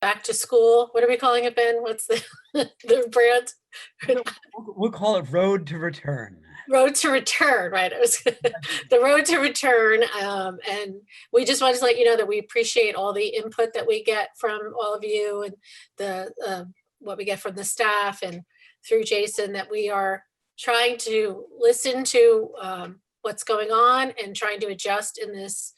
back to school. What are we calling it, Ben? What's the the brand? We'll call it Road to Return. Road to Return, right? It was the Road to Return. And we just wanted to let you know that we appreciate all the input that we get from all of you and the what we get from the staff and through Jason, that we are trying to listen to what's going on and trying to adjust in this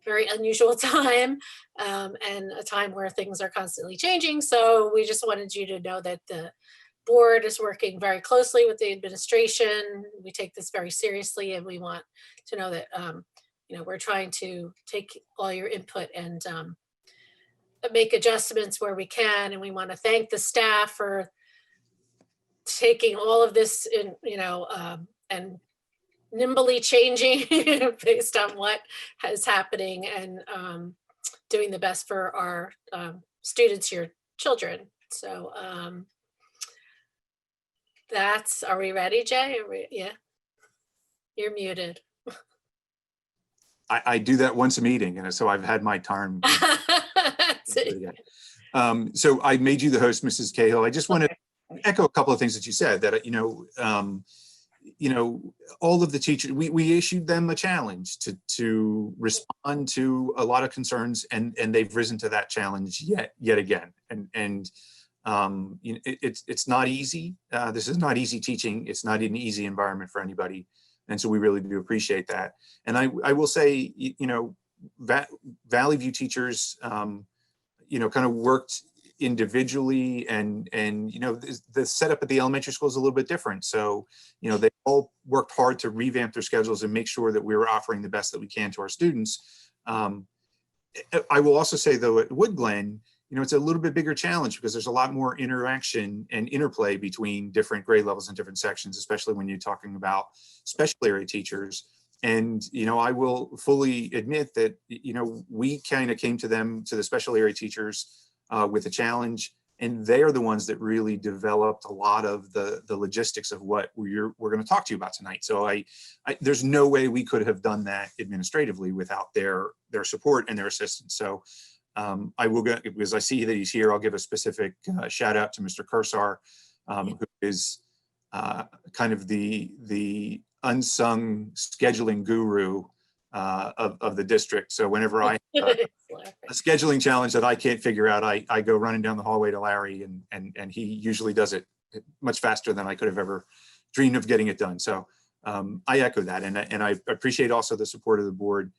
very unusual time, and a time where things are constantly changing. So we just wanted you to know that the board is working very closely with the administration. We take this very seriously, and we want to know that we're trying to take all your input and make adjustments where we can. And we want to thank the staff for taking all of this in, and nimbly changing based on what is happening, and doing the best for our students, your children. So are we ready, Jay? Yeah, you're muted. I do that once a meeting, and so I've had my turn. So I made you the host, Mrs. Cahill. I just want to echo a couple of things that you said, that all of the teachers, we issued them a challenge to respond to a lot of concerns, and they've risen to that challenge yet again. And it's not easy. This is not easy teaching. It's not an easy environment for anybody. And so we really do appreciate that. And I will say, Valley View teachers, kind of worked individually, and the setup at the elementary school is a little bit different. So, they all worked hard to revamp their schedules and make sure that we were offering the best that we can to our students. I will also say, though, at Wood Glen, it's a little bit bigger challenge because there's a lot more interaction and interplay between different grade levels and different sections, especially when you're talking about special area teachers. And, I will fully admit that, we kind of came to the special area teachers with a challenge, and they are the ones that really developed a lot of the logistics of what we're going to talk to you about tonight. So there's no way we could have done that administratively without their support and their assistance. So I will get, because I see that he's here, I'll give a specific shout out to Mr. Kursar, who is kind of the unsung scheduling guru of the district. So whenever I have a scheduling challenge that I can't figure out, I go running down the hallway to Larry, and he usually does it much faster than I could have ever dreamed of getting it done. So I echo that, and I appreciate also the support of the board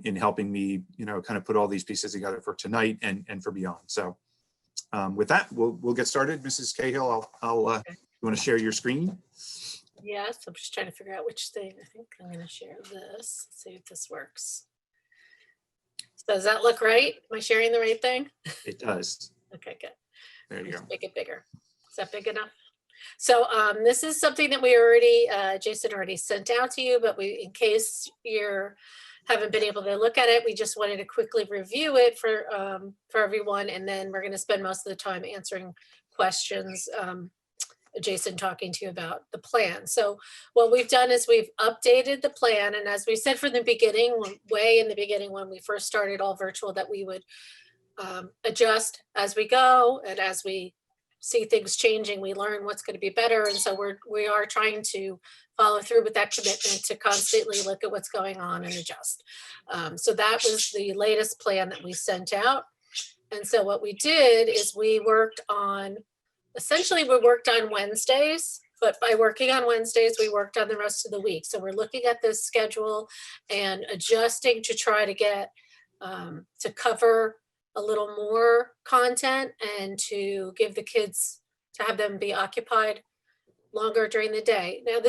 in helping me, kind of put all these pieces together for tonight and for beyond. So with that, we'll get started. Mrs. Cahill, you want to share your screen? Yes, I'm just trying to figure out which thing. I think I'm going to share this. Let's see if this works. So does that look right? Am I sharing the right thing? It does. Okay, good. There you go. Make it bigger. Is that big enough? So this is something that we already, Jason already sent out to you, but in case you haven't been able to look at it, we just wanted to quickly review it for everyone, and then we're going to spend most of the time answering questions. Jason talking to you about the plan. So what we've done is we've updated the plan, and as we said from the beginning, way in the beginning when we first started all virtual, that we would adjust as we go, and as we see things changing, we learn what's going to be better. And so we are trying to follow through with that commitment to constantly look at what's going on and adjust. So that was the latest plan that we sent out. And so what we did is we worked on Wednesdays, but by working on Wednesdays, we worked on the rest of the week. So we're looking at this schedule and adjusting to try to get to cover a little more content and to give the kids, to have them be occupied longer during the day. Now,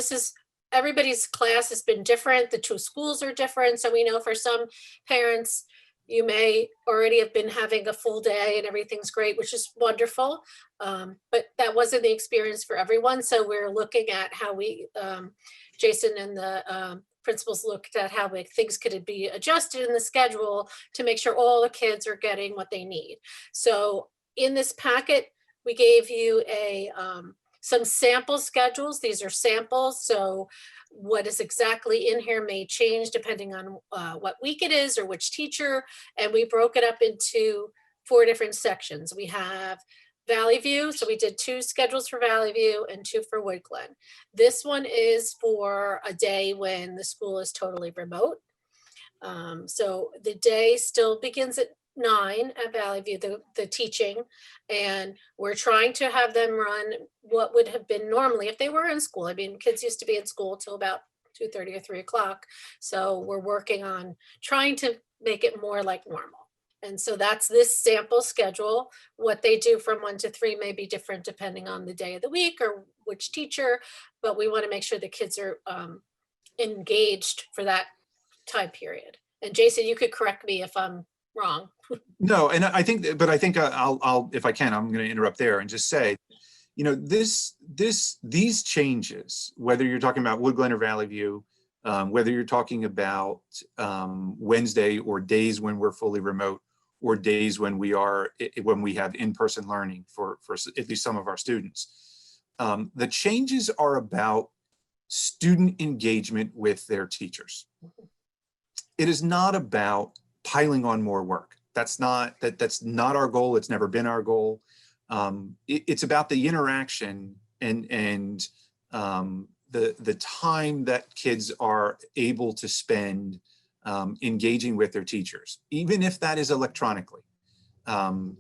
everybody's class has been different. The two schools are different. So we know for some parents, you may already have been having a full day and everything's great, which is wonderful. But that wasn't the experience for everyone. So we're looking at how Jason and the principals looked at how things could be adjusted in the schedule to make sure all the kids are getting what they need. So in this packet, we gave you some sample schedules. These are samples. So what is exactly in here may change depending on what week it is or which teacher. And we broke it up into 4 different sections. We have Valley View. So we did 2 schedules for Valley View and 2 for Wood Glen. This one is for a day when the school is totally remote. So the day still begins at 9 at Valley View, the teaching, and we're trying to have them run what would have been normally if they were in school. I mean, kids used to be in school till about 2:30 or 3 o'clock. So we're working on trying to make it more like normal. And so that's this sample schedule. What they do from 1 to 3 may be different depending on the day of the week or which teacher, but we want to make sure the kids are engaged for that time period. And Jason, you could correct me if I'm wrong. No, and I think, but I think I'll, if I can, I'm going to interrupt there and just say, you know, these changes, whether you're talking about Wood Glen or Valley View, whether you're talking about Wednesday or days when we're fully remote, or days when we have in-person learning for at least some of our students, the changes are about student engagement with their teachers. It is not about piling on more work. That's not our goal. It's never been our goal. It's about the interaction and the time that kids are able to spend engaging with their teachers, even if that is electronically.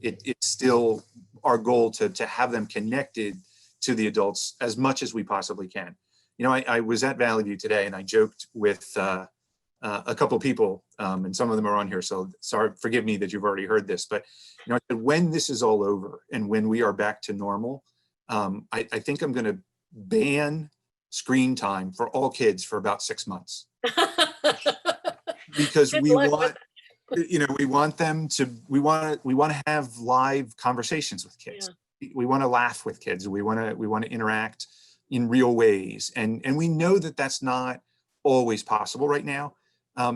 It's still our goal to have them connected to the adults as much as we possibly can. You know, I was at Valley View today and I joked with a couple of people, and some of them are on here, so sorry, forgive me that you've already heard this, but you know, I said, when this is all over and when we are back to normal, I think I'm going to ban screen time for all kids for about 6 months. Because Good we luck want, with you know, we want them to, we want to have live conversations with kids. Yeah. We want to laugh with kids. We want to interact in real ways. And we know that that's not always possible right now.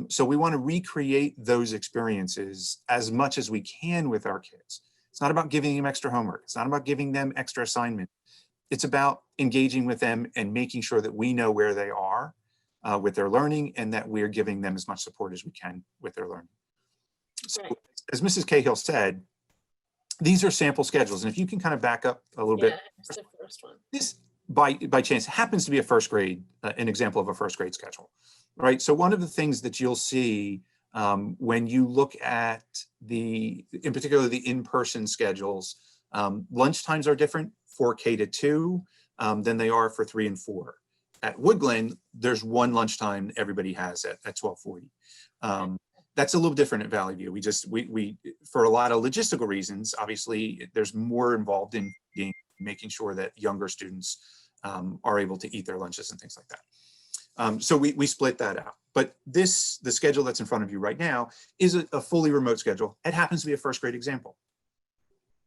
So we want to recreate those experiences as much as we can with our kids. It's not about giving them extra homework. It's not about giving them extra assignment. It's about engaging with them and making sure that we know where they are with their learning and that we're giving them as much support as we can with their learning. So, Right. as Mrs. Cahill said, these are sample schedules. And if you can kind of back up a little bit, It's the first one. this by chance happens to be a first grade, an example of a first grade schedule, right? So one of the things that you'll see when you look at in particular, the in-person schedules, lunch times are different for K to 2 than they are for 3 and 4. At Wood Glen, there's one lunchtime everybody has at 12:40. That's a little different at Valley View. We for a lot of logistical reasons, obviously, there's more involved in making sure that younger students are able to eat their lunches and things like that. So we split that out. But the schedule that's in front of you right now is a fully remote schedule. It happens to be a first grade example.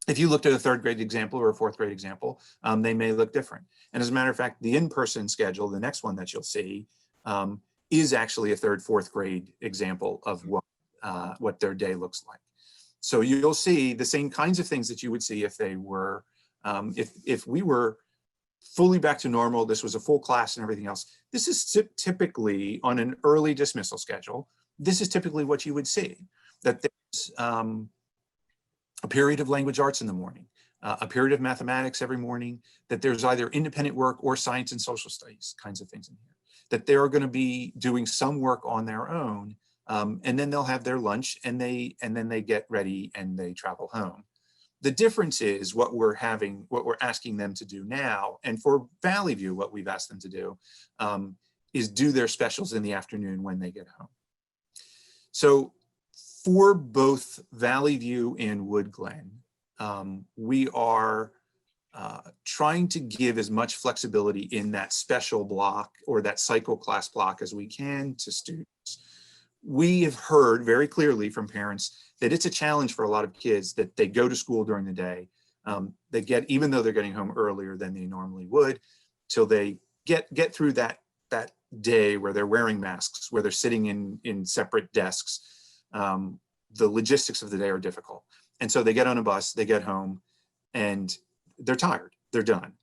If you looked at a 3rd grade example or a 4th grade example, they may look different. And as a matter of fact, the in-person schedule, the next one that you'll see, is actually a 3rd, 4th grade example of what their day looks like. So you'll see the same kinds of things that you would see if they were, if we were fully back to normal, this was a full class and everything else. This is typically on an early dismissal schedule. This is typically what you would see, that there's a period of language arts in the morning, a period of mathematics every morning, that there's either independent work or science and social studies kinds of things in here, that they're going to be doing some work on their own, and then they'll have their lunch and then they get ready and they travel home. The difference is what we're asking them to do now, and for Valley View, what we've asked them to do is do their specials in the afternoon when they get home. So for both Valley View and Wood Glen, we are trying to give as much flexibility in that special block or that cycle class block as we can to students. We have heard very clearly from parents that it's a challenge for a lot of kids that they go to school during the day. Even though they're getting home earlier than they normally would, till they get through that day where they're wearing masks, where they're sitting in separate desks. The logistics of the day are difficult. And so they get on a bus, they get home, and they're tired, they're done.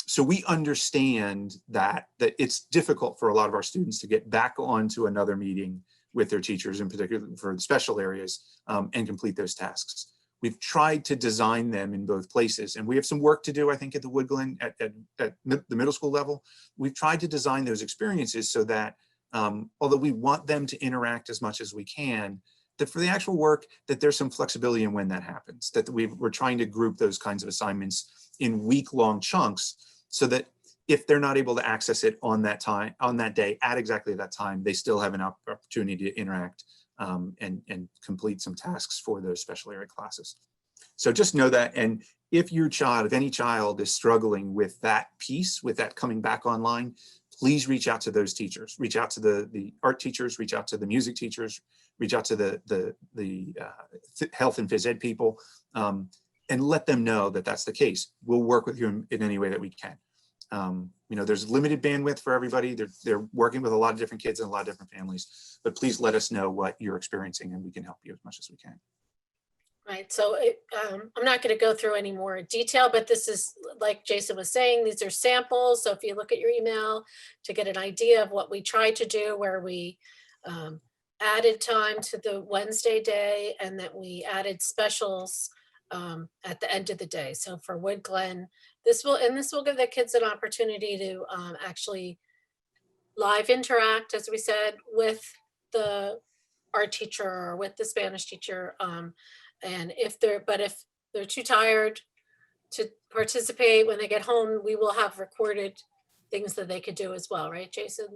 So we understand that it's difficult for a lot of our students to get back onto another meeting with their teachers, in particular for the special areas, and complete those tasks. we've tried to design them in both places, and we have some work to do, I think, at the Woodglen at the middle school level. We've tried to design those experiences so that although we want them to interact as much as we can, that for the actual work, that there's some flexibility in when that happens, that we're trying to group those kinds of assignments in week-long chunks so that if they're not able to access it on that time, on that day, at exactly that time, they still have an opportunity to interact and complete some tasks for those special area classes. So just know that, and if your child, if any child is struggling with that piece, with that coming back online, please reach out to those teachers, reach out to the art teachers, reach out to the music teachers, reach out to the health and phys ed people, and let them know that that's the case. We'll work with you in any way that we can. You know, there's limited bandwidth for everybody. They're working with a lot of different kids and a lot of different families, but please let us know what you're experiencing and we can help you as much as we can. Right, so I'm not going to go through any more detail, but this is, like Jason was saying, these are samples. So if you look at your email to get an idea of what we tried to do, where we added time to the Wednesday day and that we added specials at the end of the day. So for Wood Glen, this will give the kids an opportunity to actually live interact, as we said, with the art teacher or with the Spanish teacher. And if they're too tired to participate when they get home, we will have recorded things that they could do as well, right, Jason?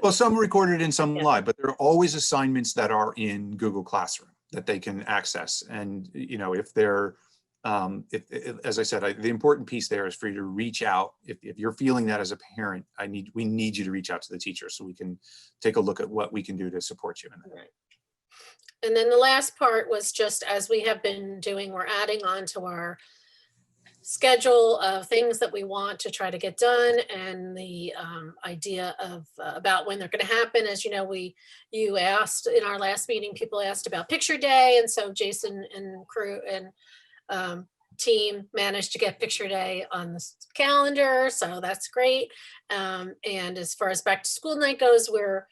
Well, some recorded and some Yeah. live, but there are always assignments that are in Google Classroom that they can access. And, you know, if they're, as I said, the important piece there is for you to reach out. If you're feeling that as a parent, we need you to reach out to the teacher so we can take a look at what we can do to support you in that. Right. And then the last part was just, as we have been doing, we're adding on to our schedule of things that we want to try to get done, and the idea of about when they're going to happen. As you know, you asked in our last meeting, people asked about picture day, and so Jason and crew and team managed to get picture day on the calendar, so that's great. And as far as back to school night goes, we're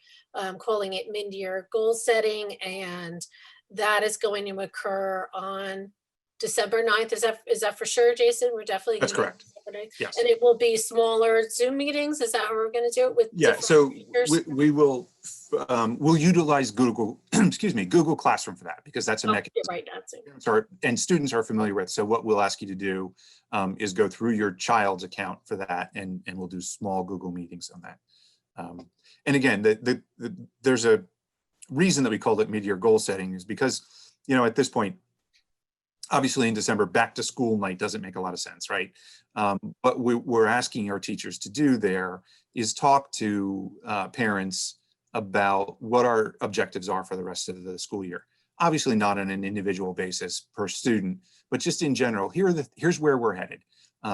calling it mid-year goal setting, and that is going to occur on December 9th. Is that for sure, Jason? We're definitely That's gonna correct. Yes. And it will be smaller Zoom meetings. Is that how we're going to do it with? Yeah. So speakers? we will we'll utilize Google Google Classroom for that, because that's a mechanism. Right, that's it. And students are familiar with. So what we'll ask you to do is go through your child's account for that, and we'll do small Google meetings on that. And again, there's a reason that we called it mid-year goal setting, is because, you know, at this point, obviously in December, back to school night doesn't make a lot of sense, right? But we're asking our teachers to do there is talk to parents about what our objectives are for the rest of the school year. Obviously not on an individual basis per student, but just in general, here's where we're headed.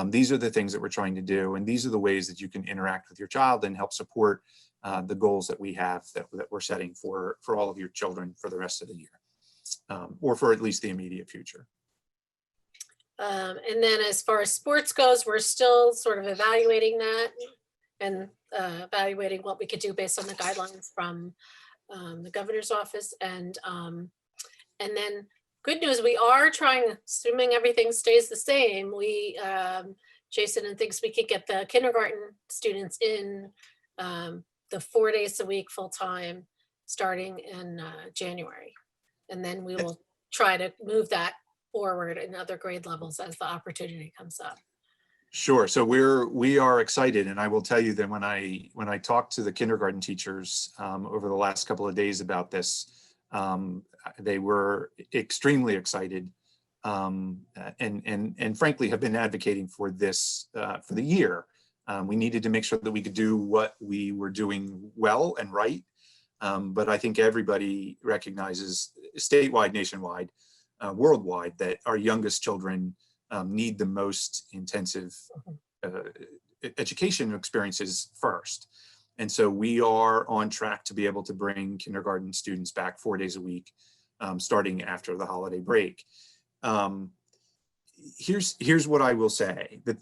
These are the things that we're trying to do, and these are the ways that you can interact with your child and help support the goals that we have that we're setting for all of your children for the rest of the year, or for at least the immediate future. And then as far as sports goes, we're still sort of evaluating that and evaluating what we could do based on the guidelines from the governor's office. And then good news, we are trying, assuming everything stays the same, Jason thinks we could get the kindergarten students in the 4 days a week full time starting in January. And then we will try to move that forward in other grade levels as the opportunity comes up. Sure. So we are excited, and I will tell you that when I talked to the kindergarten teachers over the last couple of days about this, they were extremely excited, and frankly have been advocating for this for the year. We needed to make sure that we could do what we were doing well and right, but I think everybody recognizes statewide, nationwide, worldwide, that our youngest children need the most intensive education experiences first. And so we are on track to be able to bring kindergarten students back 4 days a week, starting after the holiday break. Here's what I will say, that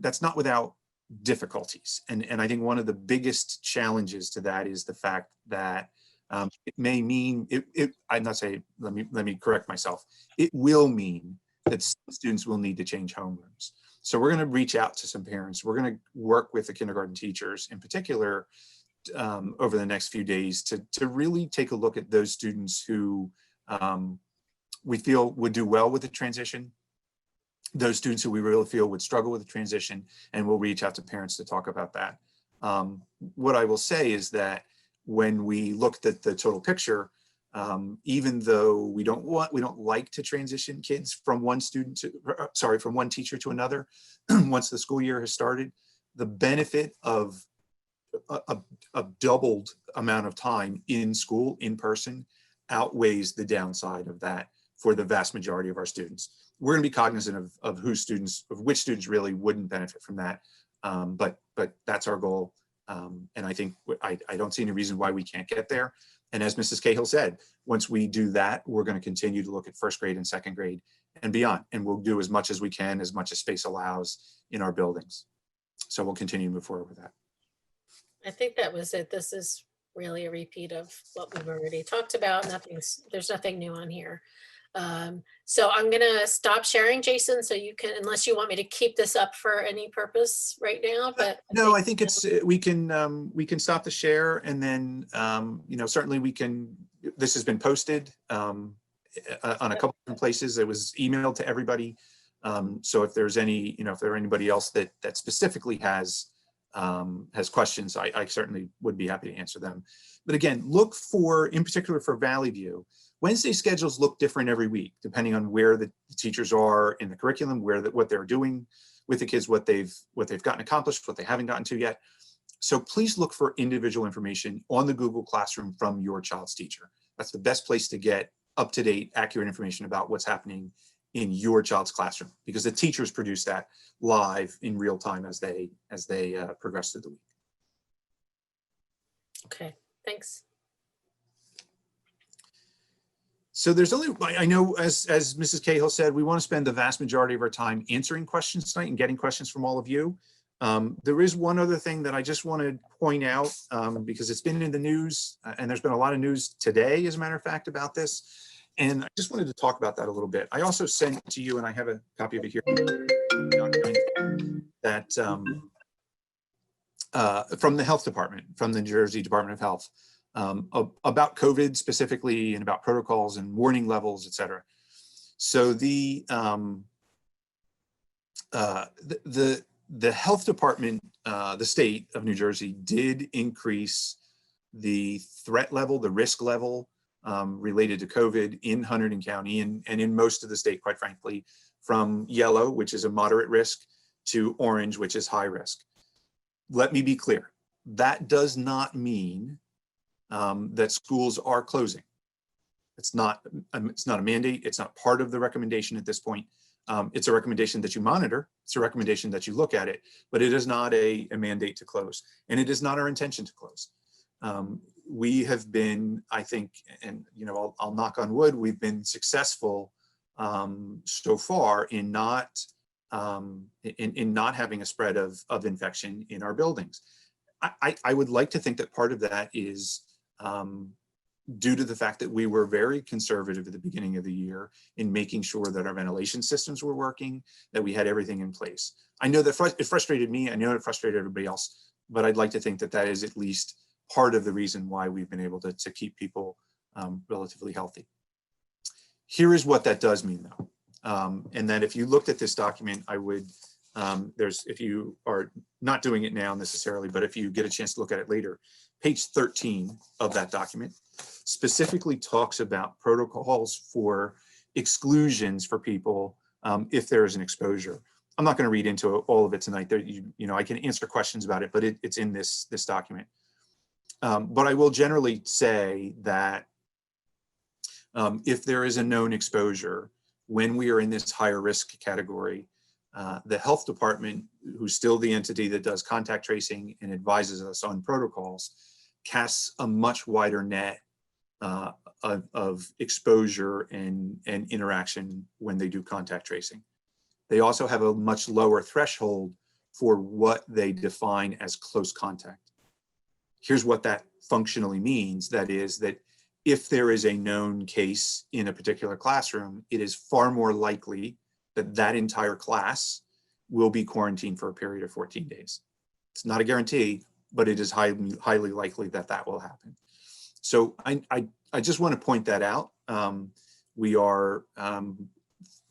that's not without difficulties. And I think one of the biggest challenges to that is the fact that it may mean, I'm not saying, let me correct myself. It will mean that some students will need to change homerooms. So we're going to reach out to some parents. We're going to work with the kindergarten teachers in particular over the next few days to really take a look at those students who we feel would do well with the transition, those students who we really feel would struggle with the transition, and we'll reach out to parents to talk about that. What I will say is that when we looked at the total picture, even though we don't like to transition kids from one teacher to another once the school year has started, the benefit of a doubled amount of time in school, in person, outweighs the downside of that for the vast majority of our students. We're going to be cognizant of which students really wouldn't benefit from that. But that's our goal. And I think I don't see any reason why we can't get there. And as Mrs. Cahill said, once we do that, we're going to continue to look at first grade and second grade and beyond. And we'll do as much as we can, as much as space allows in our buildings. So we'll continue to move forward with that. I think that was it. This is really a repeat of what we've already talked about. There's nothing new on here. So I'm going to stop sharing, Jason, so you can, unless you want me to keep this up for any purpose right now, but no, I think it's, we can stop the share, and then, certainly this has been posted, on a couple different places. It was emailed to everybody. So if there's any, if there are anybody else that specifically has questions, I certainly would be happy to answer them. But again, look for, in particular for Valley View, Wednesday schedules look different every week, depending on where the teachers are in the curriculum, what they're doing with the kids, what they've gotten accomplished, what they haven't gotten to yet. So please look for individual information on the Google Classroom from your child's teacher. That's the best place to get up-to-date, accurate information about what's happening in your child's classroom, because the teachers produce that live in real time as they progress through the week. okay, thanks. So there's only, I know, as Mrs. Cahill said, we want to spend the vast majority of our time answering questions tonight and getting questions from all of you. There is one other thing that I just want to point out, because it's been in the news, and there's been a lot of news today, as a matter of fact, about this. And I just wanted to talk about that a little bit. I also sent to you, and I have a copy of it here, that from the health department, from the New Jersey Department of Health, about COVID specifically, and about protocols and warning levels, et cetera. So the health department, the state of New Jersey, did increase the threat level, the risk level related to COVID in Hunterdon County and in most of the state, quite frankly, from yellow, which is a moderate risk, to orange, which is high risk. Let me be clear. That does not mean that schools are closing. It's not a mandate. It's not part of the recommendation at this point. It's a recommendation that you monitor. It's a recommendation that you look at it, but it is not a mandate to close. And it is not our intention to close. We have been, I think, and I'll knock on wood, we've been successful so far in not having a spread of infection in our buildings. I would like to think that part of that is due to the fact that we were very conservative at the beginning of the year in making sure that our ventilation systems were working, that we had everything in place. I know that it frustrated me. I know it frustrated everybody else, but I'd like to think that that is at least part of the reason why we've been able to keep people relatively healthy. Here is what that does mean, though. And that if you looked at this document, I would, if you are not doing it now necessarily, but if you get a chance to look at it later, page 13 of that document specifically talks about protocols for exclusions for people if there is an exposure. I'm not going to read into all of it tonight. There, I can answer questions about it, but it's in this document. But I will generally say that if there is a known exposure, when we are in this higher risk category, the health department, who's still the entity that does contact tracing and advises us on protocols, casts a much wider net of exposure and interaction when they do contact tracing. They also have a much lower threshold for what they define as close contact. Here's what that functionally means. That is that if there is a known case in a particular classroom, it is far more likely that entire class will be quarantined for a period of 14 days. It's not a guarantee, but it is highly likely that that will happen. So I just want to point that out.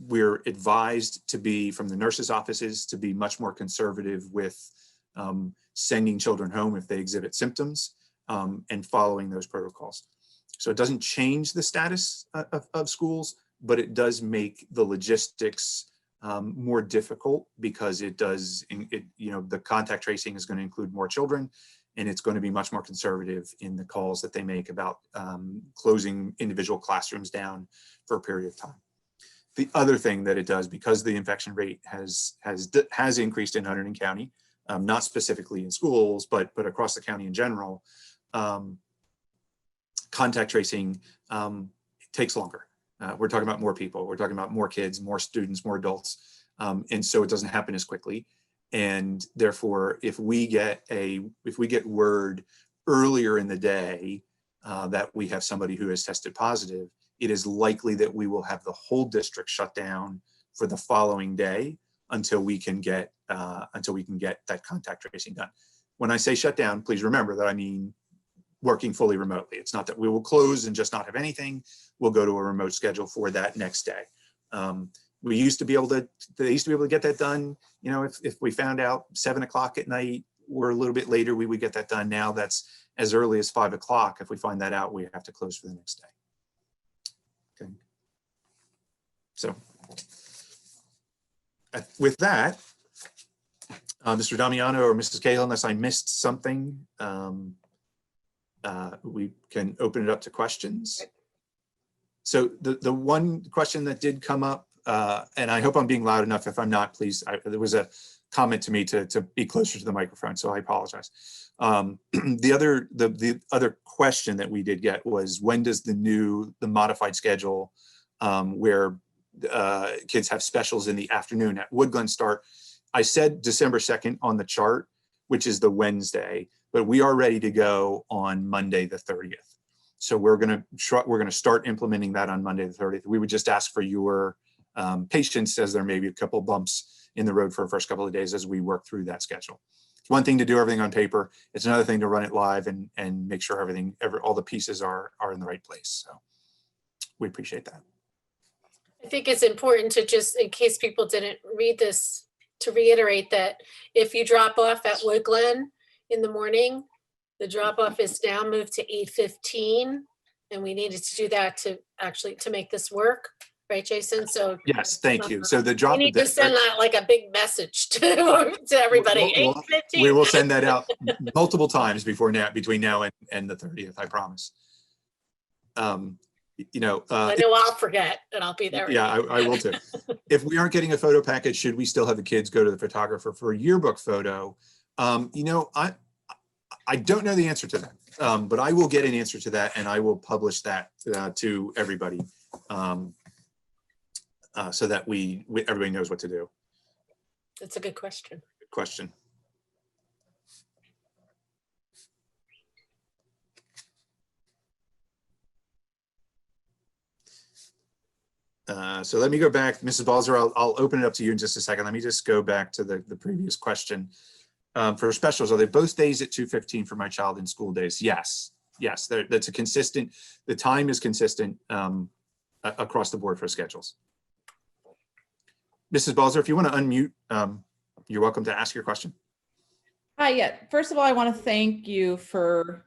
We're advised to be, from the nurses' offices, to be much more conservative with sending children home if they exhibit symptoms, and following those protocols. So it doesn't change the status of schools, but it does make the logistics more difficult, because the contact tracing is going to include more children, and it's going to be much more conservative in the calls that they make about closing individual classrooms down for a period of time. The other thing that it does, because the infection rate has increased in Hunterdon County, not specifically in schools, but across the county in general, contact tracing takes longer. We're talking about more people. We're talking about more kids, more students, more adults, and so it doesn't happen as quickly. And therefore, if we get word earlier in the day that we have somebody who has tested positive, it is likely that we will have the whole district shut down for the following day until we can get that contact tracing done. When I say shut down, please remember that I mean working fully remotely. It's not that we will close and just not have anything. We'll go to a remote schedule for that next day. They used to be able to get that done. You know, if we found out 7 o'clock at night or a little bit later, we would get that done. Now that's as early as 5 o'clock. If we find that out, we have to close for the next day. Okay. So with that, Mr. Damiano or Mrs. Cahill, unless I missed something, we can open it up to questions. So the one question that did come up, and I hope I'm being loud enough. If I'm not, please, there was a comment to me to be closer to the microphone, so I apologize. The other question that we did get was, when does the modified schedule where kids have specials in the afternoon at Wood Glen start? I said December 2nd on the chart, which is the Wednesday, but we are ready to go on Monday the 30th. So we're going to start implementing that on Monday the 30th. We would just ask for your patience, as there may be a couple bumps in the road for the first couple of days as we work through that schedule. It's one thing to do everything on paper. It's another thing to run it live and make sure all the pieces are in the right place. So we appreciate that. I think it's important to, just in case people didn't read this, to reiterate that if you drop off at Wood Glen in the morning, the drop off is now moved to 8:15, and we needed to do that to make this work, right, Jason? So yes, thank you. So the drop. We need to send out like a big message to everybody. 8:15. We will send that out multiple times between now and the 30th. I promise. I know I'll forget, and I'll be there. Yeah, I will too. If we aren't getting a photo package, should we still have the kids go to the photographer for a yearbook photo? I don't know the answer to that, but I will get an answer to that, and I will publish that to everybody, so that everybody knows what to do. That's a good question. Good question. So let me go back, Mrs. Balzer, I'll open it up to you in just a second. Let me just go back to the previous question. For specials, are they both days at 2:15 for my child in school days? Yes, that's a consistent, the time is consistent across the board for schedules. Mrs. Balzer, if you want to unmute, you're welcome to ask your question. Hi, yeah. First of all, I want to thank you for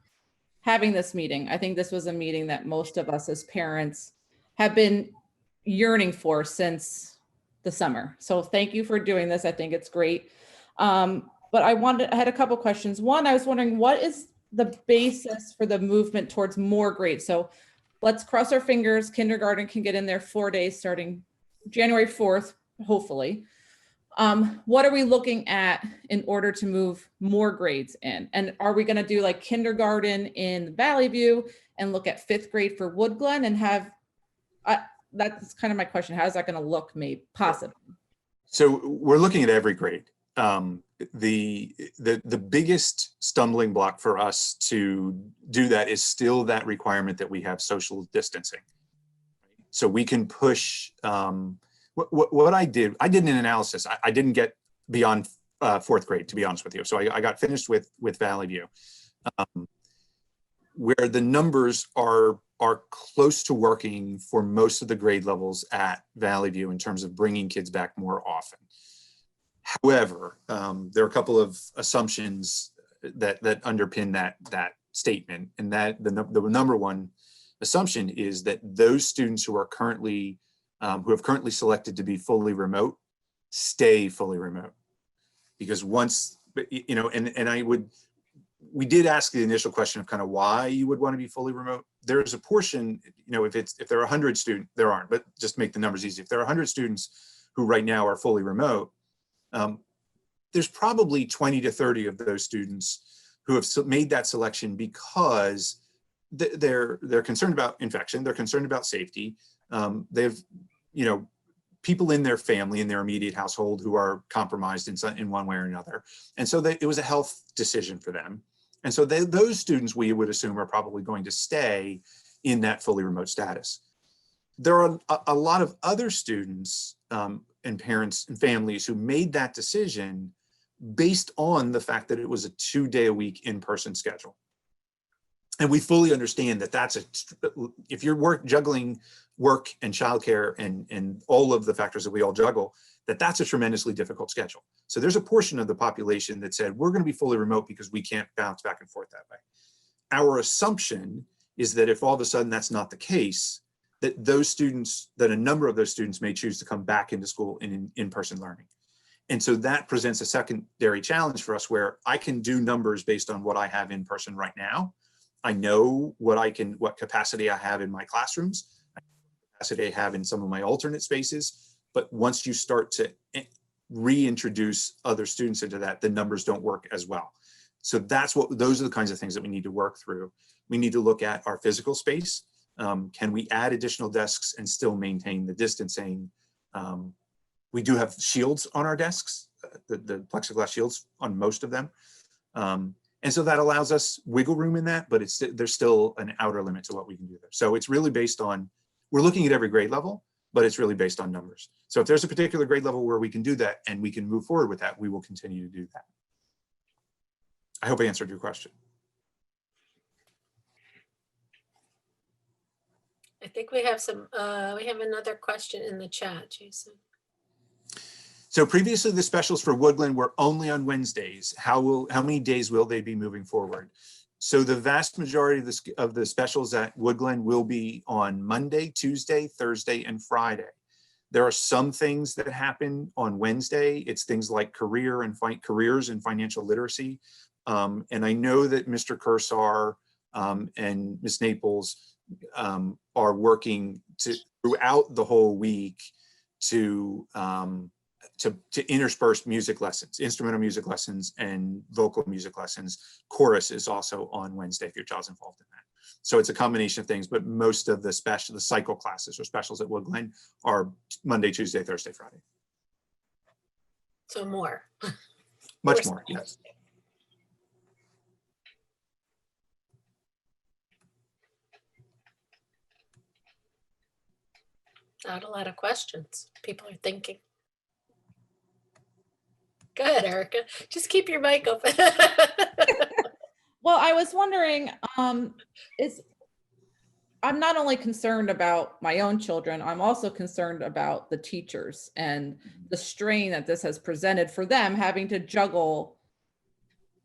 having this meeting. I think this was a meeting that most of us as parents have been yearning for since the summer. So thank you for doing this. I think it's great. But I had a couple questions. One, I was wondering, what is the basis for the movement towards more grades? So let's cross our fingers, kindergarten can get in there 4 days starting January 4th, hopefully. What are we looking at in order to move more grades in? And are we gonna do like kindergarten in Valley View and look at 5th grade for Wood Glen and have, that's kind of my question. How is that gonna look, maybe possibly? So we're looking at every grade. The biggest stumbling block for us to do that is still that requirement that we have social distancing. So we can push What I did an analysis. I didn't get beyond fourth grade, to be honest with you. So I got finished with Valley View, where the numbers are close to working for most of the grade levels at Valley View in terms of bringing kids back more often. However, there are a couple of assumptions that underpin that statement, and that the number one assumption is that those students who are currently who have currently selected to be fully remote stay fully remote, because once, you know, we did ask the initial question of kind of why you would want to be fully remote. There's a portion, you know, if there are 100 students, there aren't, but just make the numbers easy. If there are 100 students who right now are fully remote, there's probably 20 to 30 of those students who have made that selection because they're concerned about infection, they're concerned about safety. They've, you know, people in their family, in their immediate household who are compromised in one way or another. And so it was a health decision for them. And so those students, we would assume, are probably going to stay in that fully remote status. There are a lot of other students and parents and families who made that decision based on the fact that it was a 2-day-a-week in-person schedule. And we fully understand that if you're juggling work and childcare and all of the factors that we all juggle, that's a tremendously difficult schedule. So there's a portion of the population that said, we're going to be fully remote because we can't bounce back and forth that way. Our assumption is that if all of a sudden that's not the case, that a number of those students may choose to come back into school in-person learning. And so that presents a secondary challenge for us, where I can do numbers based on what I have in person right now. I know what capacity I have in my classrooms, capacity I have in some of my alternate spaces. But once you start to reintroduce other students into that, the numbers don't work as well. So those are the kinds of things that we need to work through. We need to look at our physical space. Can we add additional desks and still maintain the distancing? We do have shields on our desks, the plexiglass shields on most of them. And so that allows us wiggle room in that, but there's still an outer limit to what we can do there. So it's really based on, we're looking at every grade level, but it's really based on numbers. So if there's a particular grade level where we can do that and we can move forward with that, we will continue to do that. I hope I answered your question. I think we have we have another question in the chat, Jason. So previously the specials for Woodland were only on Wednesdays. How many days will they be moving forward? So the vast majority of the specials at Woodland will be on Monday, Tuesday, Thursday, and Friday. There are some things that happen on Wednesday. It's things like careers and financial literacy. And I know that Mr. Cursar and Ms. Naples are working throughout the whole week to intersperse music lessons, instrumental music lessons and vocal music lessons. Chorus is also on Wednesday if your child's involved in that. So it's a combination of things, but most of the cycle classes or specials at Woodland are Monday, Tuesday, Thursday, Friday. So more. Much more, yes. Not a lot of questions. People are thinking. Go ahead, Erica. Just keep your mic open. Well, I was wondering, I'm not only concerned about my own children, I'm also concerned about the teachers and the strain that this has presented for them, having to juggle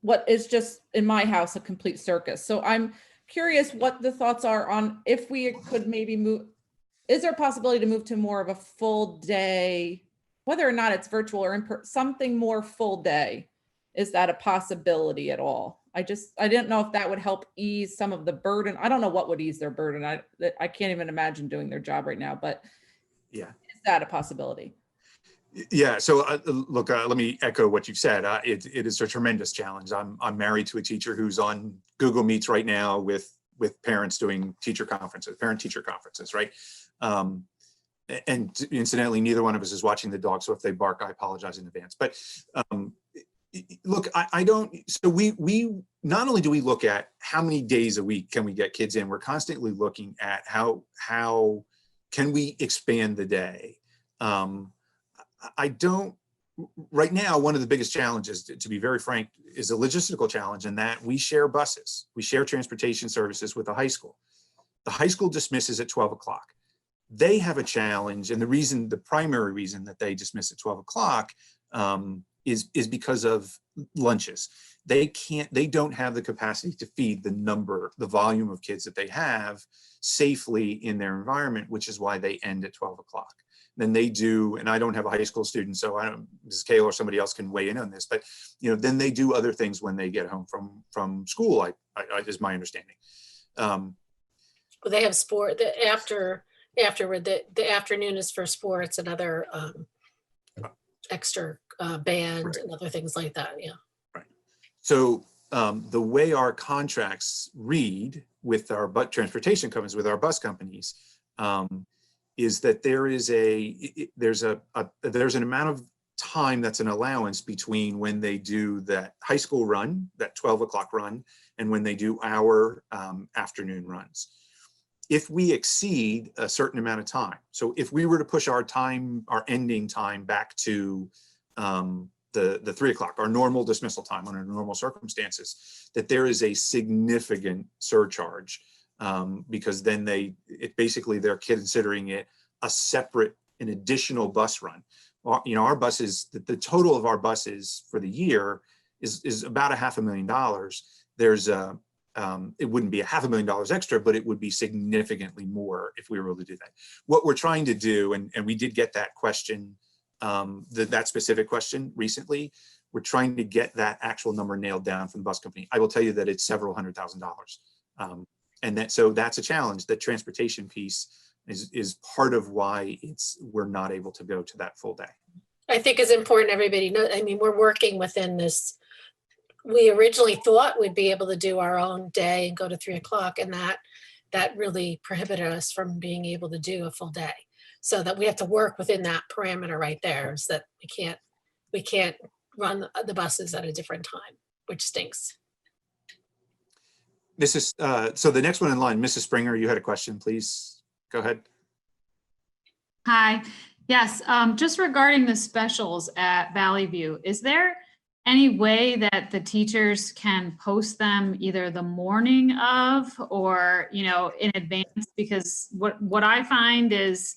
what is just, in my house, a complete circus. So I'm curious what the thoughts are on if we could maybe move, is there a possibility to move to more of a full day, whether or not it's virtual or something more full day? Is that a possibility at all? I didn't know if that would help ease some of the burden. I don't know what would ease their burden. I can't even imagine doing their job right now, but yeah, is that a possibility? Yeah, so look, let me echo what you've said. It is a tremendous challenge. I'm married to a teacher who's on Google Meets right now with parents doing parent-teacher conferences, right? And incidentally, neither one of us is watching the dog, so if they bark, I apologize in advance. But look, I don't, so we not only do we look at how many days a week can we get kids in, we're constantly looking at how can we expand the day. I don't, right now, one of the biggest challenges, to be very frank, is a logistical challenge in that we share buses. We share transportation services with the high school. The high school dismisses at 12 o'clock. They have a challenge, and the primary reason that they dismiss at 12 o'clock is because of lunches. They don't have the capacity to feed the volume of kids that they have safely in their environment, which is why they end at 12 o'clock. Then they do, and I don't have a high school student, so Mrs. Kayla or somebody else can weigh in on this, but then they do other things when they get home from school, is my understanding. Well, they have sport afterward. The afternoon is for sports and other extra band Right. and other things like that. Yeah. Right. So the way our contracts read with our transportation companies, with our bus companies, is that there's an amount of time that's an allowance between when they do that high school run, that 12 o'clock run, and when they do our afternoon runs. If we exceed a certain amount of time, so if we were to push our ending time back to the 3 o'clock, our normal dismissal time under normal circumstances, that there is a significant surcharge because then they're considering it a separate, an additional bus run. Our buses, the total of our buses for the year is about $500,000. There's it wouldn't be $500,000 extra, but it would be significantly more if we were able to do that. What we're trying to do, and we did get that question, that specific question recently, we're trying to get that actual number nailed down from the bus company. I will tell you that it's several $100,000. So that's a challenge. The transportation piece is part of why we're not able to go to that full day. I think it's important everybody knows. I mean, we're working within this. We originally thought we'd be able to do our own day and go to 3 o'clock, and that really prohibited us from being able to do a full day. So that we have to work within that parameter right there, is that we can't run the buses at a different time, which stinks. So the next one in line, Mrs. Springer, you had a question, please. Go ahead. Hi. Yes, just regarding the specials at Valley View, is there any way that the teachers can post them either the morning of or, in advance? Because what I find is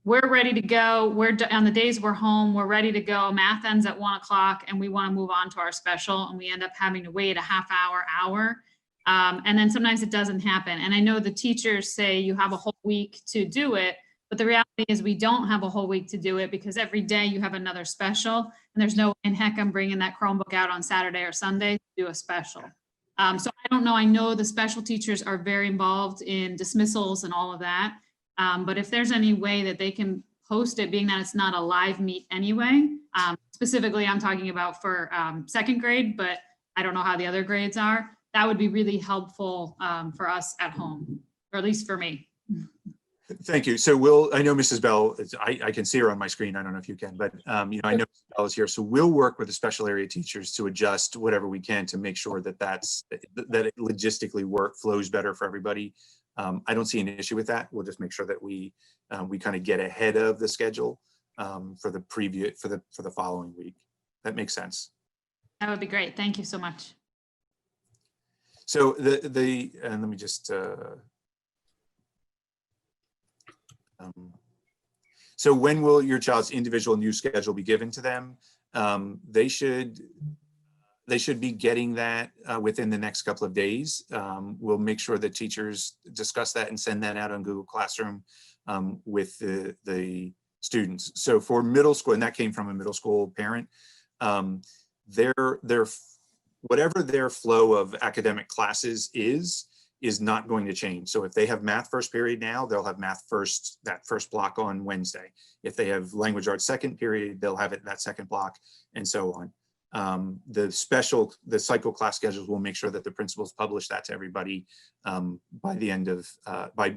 we're ready to go. On the days we're home, we're ready to go. Math ends at 1 o'clock and we want to move on to our special, and we end up having to wait a half hour. And then sometimes it doesn't happen. And I know the teachers say you have a whole week to do it, but the reality is we don't have a whole week to do it because every day you have another special, and there's no way in heck I'm bringing that Chromebook out on Saturday or Sunday to do a special. So I don't know. I know the special teachers are very involved in dismissals and all of that. But if there's any way that they can post it, being that it's not a live meet anyway, specifically I'm talking about for second grade, but I don't know how the other grades are. That would be really helpful for us at home, or at least for me. Thank you. So I know Mrs. Bell, I can see her on my screen. I don't know if you can, but I know Mrs. Bell is here. So we'll work with the special area teachers to adjust whatever we can to make sure that it logistically flows better for everybody. I don't see an issue with that. We'll just make sure that we kind of get ahead of the schedule for the following week. That makes sense. That would be great. Thank you so much. So and let me just, so when will your child's individual new schedule be given to them? They should be getting that within the next couple of days. We'll make sure that teachers discuss that and send that out on Google Classroom with the students. So for middle school, and that came from a middle school parent, whatever their flow of academic classes is not going to change. So if they have math first period now, they'll have math first, that first block on Wednesday. If they have language arts second period, they'll have it that second block, and so on. The cycle class schedules will make sure that the principals publish that to everybody by the end of,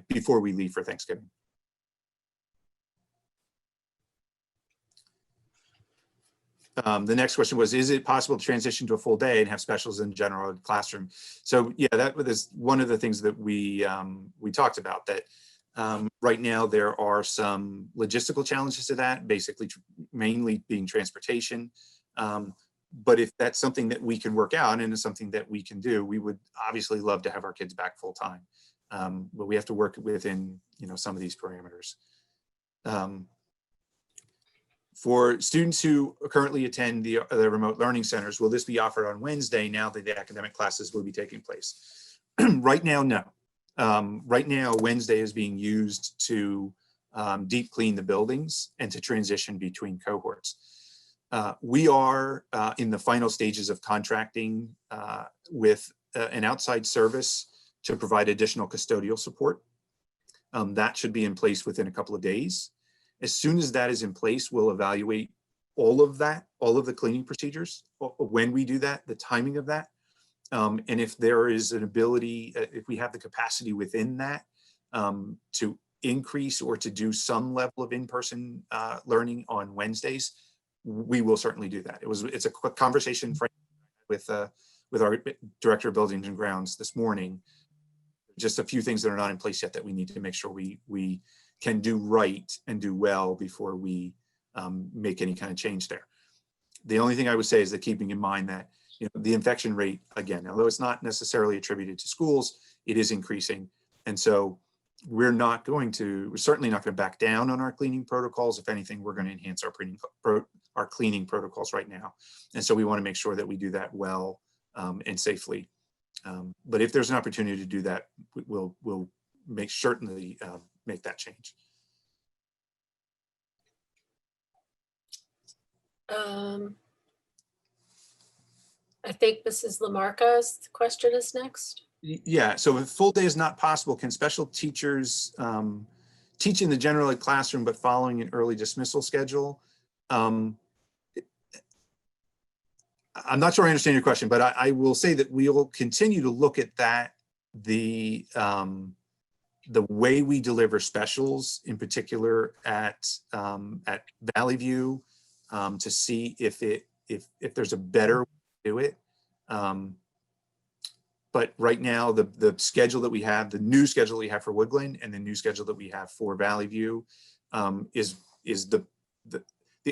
before we leave for Thanksgiving. The next question was, is it possible to transition to a full day and have specials in general classroom? So yeah, that was one of the things that we talked about, that Right now, there are some logistical challenges to that, basically mainly being transportation. But if that's something that we can work out and is something that we can do, we would obviously love to have our kids back full time. But we have to work within, some of these parameters. For students who currently attend the remote learning centers, will this be offered on Wednesday now that the academic classes will be taking place? Right now, no. Right now, Wednesday is being used to deep clean the buildings and to transition between cohorts. We are in the final stages of contracting with an outside service to provide additional custodial support. That should be in place within a couple of days. As soon as that is in place, we'll evaluate all of the cleaning procedures, when we do that, the timing of that. And if there is an ability, if we have the capacity within that to increase or to do some level of in-person learning on Wednesdays, we will certainly do that. It's a quick conversation with our director of buildings and grounds this morning. Just a few things that are not in place yet that we need to make sure we can do right and do well before we make any kind of change there. The only thing I would say is that keeping in mind that the infection rate, again, although it's not necessarily attributed to schools, it is increasing. And so we're certainly not going to back down on our cleaning protocols. If anything, we're going to enhance our cleaning protocols right now. And so we want to make sure that we do that well and safely. But if there's an opportunity to do that, we'll certainly make that change. I think Mrs. Lamarca's question is next. Yeah, so if full day is not possible, can special teachers teach in the general ed classroom but following an early dismissal schedule? I'm not sure I understand your question, but I will say that we will continue to look at that, the way we deliver specials, in particular at Valley View, to see if there's a better way to do it. But right now, the schedule that we have, the new schedule that we have for Woodland and the new schedule that we have for Valley View is the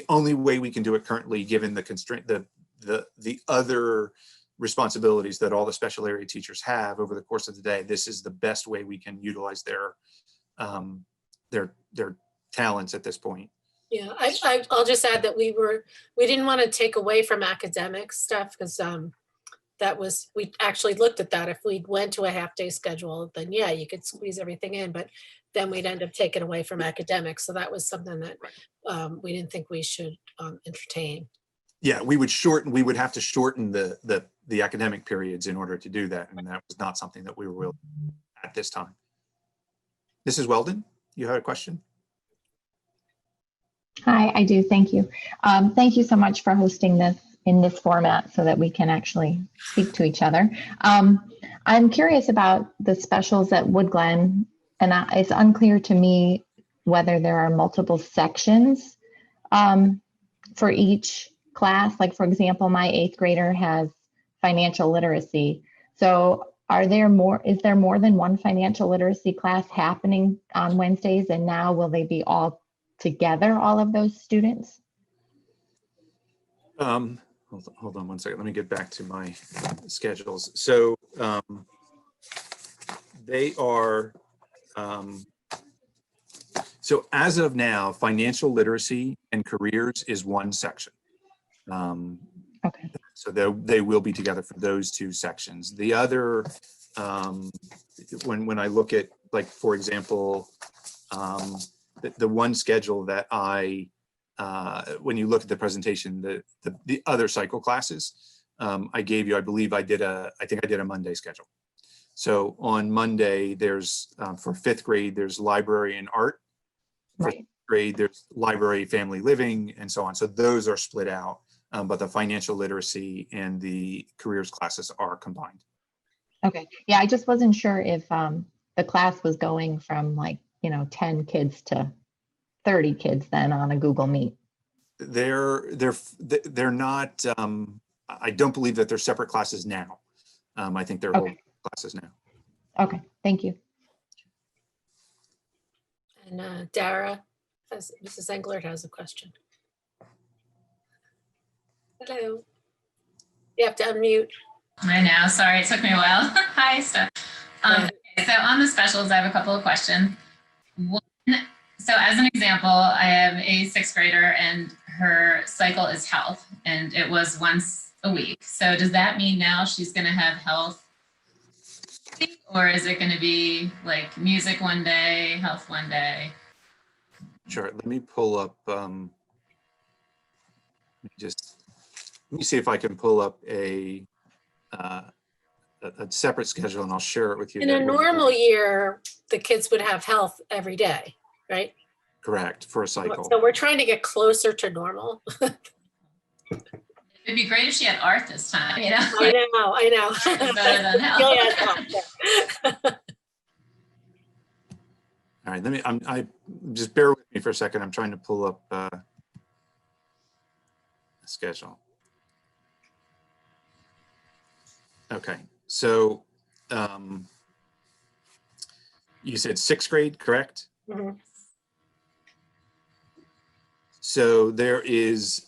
only way we can do it currently, given the constraint, the other responsibilities that all the special area teachers have over the course of the day. This is the best way we can utilize their talents at this point. Yeah, I'll just add that we didn't want to take away from academic stuff because we actually looked at that. If we went to a half-day schedule, then yeah, you could squeeze everything in, but then we'd end up taking away from academics. So that was something that we didn't think we should entertain. Yeah, we would have to shorten the academic periods in order to do that. And that was not something that we were willing at this time. Mrs. Weldon, you had a question? Hi, I do. Thank you. Thank you so much for hosting this in this format so that we can actually speak to each other. I'm curious about the specials at Woodglen, and it's unclear to me whether there are multiple sections for each class. Like, for example, my 8th grader has financial literacy. So is there more than one financial literacy class happening on Wednesdays? And now will they be all together, all of those students? Hold on one second. Let me get back to my schedules. So they are, so as of now, financial literacy and careers is one section. Okay. So they will be together for those two sections. The other, when I look at, like, for example, the one schedule that when you look at the presentation, the other cycle classes I gave you, I believe I think I did a Monday schedule. So on Monday, there's for 5th grade, there's library and art. For 5th grade, there's library, family living, and so on. So those are split out, but the financial literacy and the careers classes are combined. Okay. Yeah, I just wasn't sure if the class was going from 10 kids to 30 kids then on a Google Meet. They're not, I don't believe that they're separate classes now. I think they're whole classes now. Okay, thank you. And Dara, Mrs. Englert has a question. Hello. You have to unmute. I know, sorry, it took me a while. Hi, Steph. Okay, so on the specials, I have a couple of questions. One, so as an example, I have a 6th grader and her cycle is health, and it was once a week. So does that mean now she's gonna have health, or is it gonna be like music one day, health one day? Sure, let me pull up, let me see if I can pull up a separate schedule, and I'll share it with you. In a normal year, the kids would have health every day, right? Correct, for a cycle. So we're trying to get closer to normal. It'd be great if she had art this time, you know? I know. Art is better than health. Yeah, All right, let me, I just bear with me for a second. I'm trying to pull up a schedule. Okay, so you said 6th grade, correct? Mhm. So there is,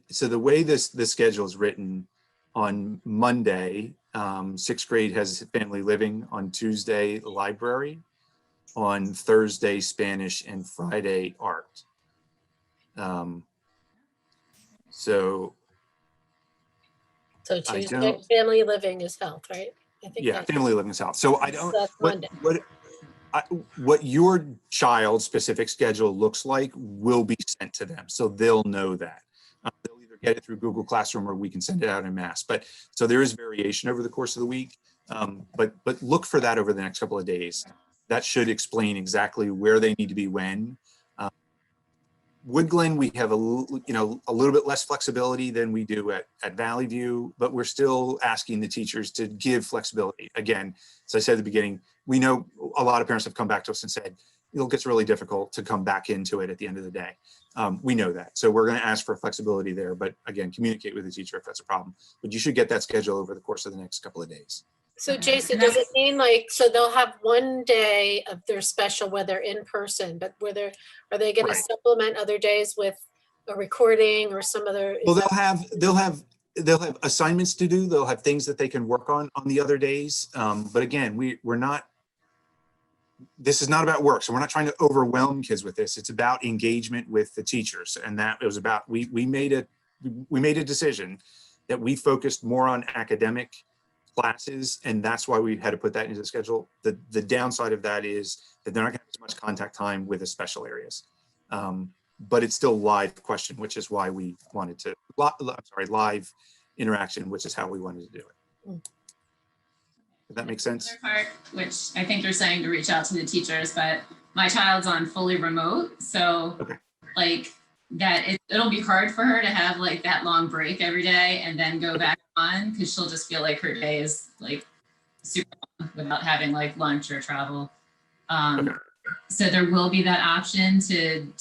so the way this schedule is written, on Monday, 6th grade has family living, on Tuesday, library, on Thursday, Spanish, and Friday, art. So So I Tuesday, don't- family living is health, right? I think yeah, that's- family living is out. So I don't, that's Monday. what your child's specific schedule looks like will be sent to them, so they'll know that. They'll either get it through Google Classroom, or we can send it out en masse. But so there is variation over the course of the week, but look for that over the next couple of days. That should explain exactly where they need to be when. Wood Glen, we have a little bit less flexibility than we do at Valley View, but we're still asking the teachers to give flexibility. Again, as I said at the beginning, we know a lot of parents have come back to us and said, it gets really difficult to come back into it at the end of the day. We know that. So we're going to ask for flexibility there, but again, communicate with the teacher if that's a problem. But you should get that schedule over the course of the next couple of days. So Jason, does it mean so they'll have one day of their special where they're in person, but are they going to Right. supplement other days with a recording or some other? Well, they'll have assignments to do. They'll have things that they can work on the other days. But again, we're not, this is not about work. So we're not trying to overwhelm kids with this. It's about engagement with the teachers. And that it was about, we made a decision that we focused more on academic classes, and that's why we had to put that into the schedule. The downside of that is that they're not going to have as much contact time with the special areas. But it's still live question, which is why we wanted to, live interaction, which is how we wanted to do it. Does that make sense? Other part, which I think you're saying to reach out to the teachers, but my child's on fully remote. So Okay. like that, it'll be hard for her to have like that long break every day and then go back on, because she'll just feel like her day is like super long without having like lunch or travel. Okay. So there will be that option to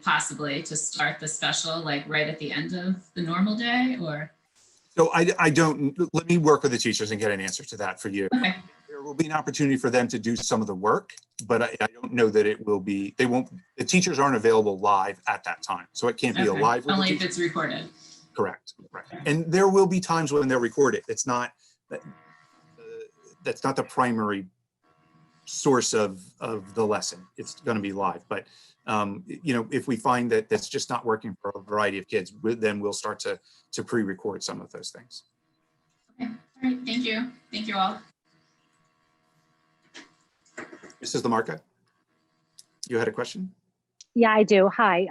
possibly start the special like right at the end of the normal day, or? So I don't, let me work with the teachers and get an answer to that for you. Okay. There will be an opportunity for them to do some of the work, but I don't know that it will be, the teachers aren't available live at that time. So it can't be a Okay. live. with the Only if teacher. it's recorded. Correct. Right. And there will be times when they'll record it. It's not, that's not the primary source of the lesson. It's going to be live, but if we find that that's just not working for a variety of kids, then we'll start to pre-record some of those things. Okay. All right. Thank you. Thank you all. Mrs. Lamarca, you had a question? Yeah, I do. Hi.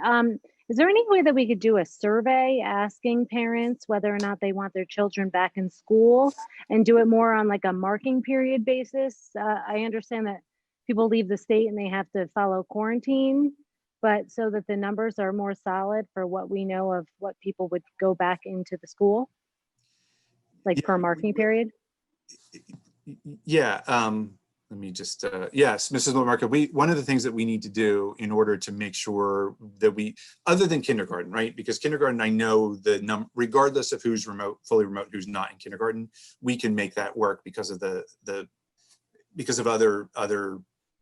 Is there any way that we could do a survey asking parents whether or not they want their children back in school, and do it more on like a marking period basis? I understand that people leave the state and they have to follow quarantine, but so that the numbers are more solid for what we know of what people would go back into the school, like per marking period. Yeah. Let me just, yes, Mrs. Lamarca, one of the things that we need to do in order to make sure that other than kindergarten, right? Because kindergarten, I know regardless of who's fully remote, who's not in kindergarten, we can make that work because of because of other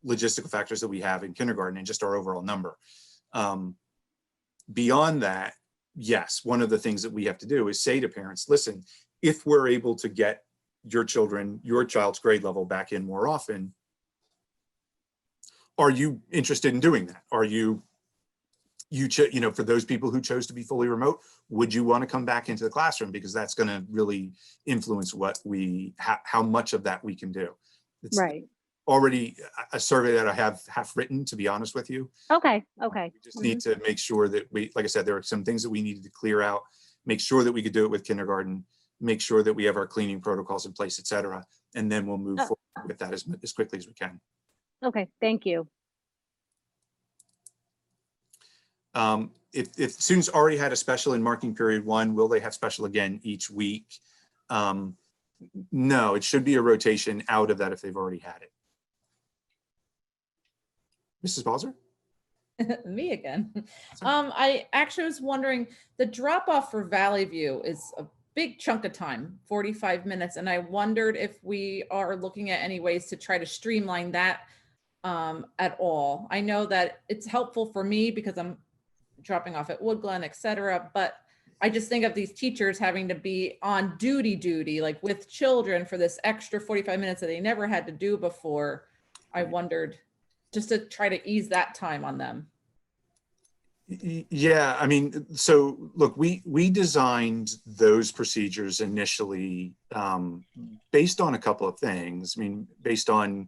logistical factors that we have in kindergarten and just our overall number. Beyond that, yes, one of the things that we have to do is say to parents, listen, if we're able to get your child's grade level back in more often, are you interested in doing that? Are you know, for those people who chose to be fully remote, would you want to come back into the classroom? Because that's going to really influence how much of that we can do. It's Right. already a survey that I have half written, to be honest with you. Okay. Okay. We just need to make sure that like I said, there are some things that we needed to clear out, make sure that we could do it with kindergarten, make sure that we have our cleaning protocols in place, et cetera. And then we'll move forward with that as quickly as we can. Okay. Thank you. If students already had a special in marking period 1, will they have special again each week? No, it should be a rotation out of that if they've already had it. Mrs. Balzer? Me again. I actually was wondering, the drop off for Valley View is a big chunk of time, 45 minutes. And I wondered if we are looking at any ways to try to streamline that at all. I know that it's helpful for me because I'm dropping off at Wood Glen, et cetera, but I just think of these teachers having to be on duty, like with children for this extra 45 minutes that they never had to do before. I wondered just to try to ease that time on them. Yeah, I mean, so look, we designed those procedures initially based on a couple of things. I mean, based on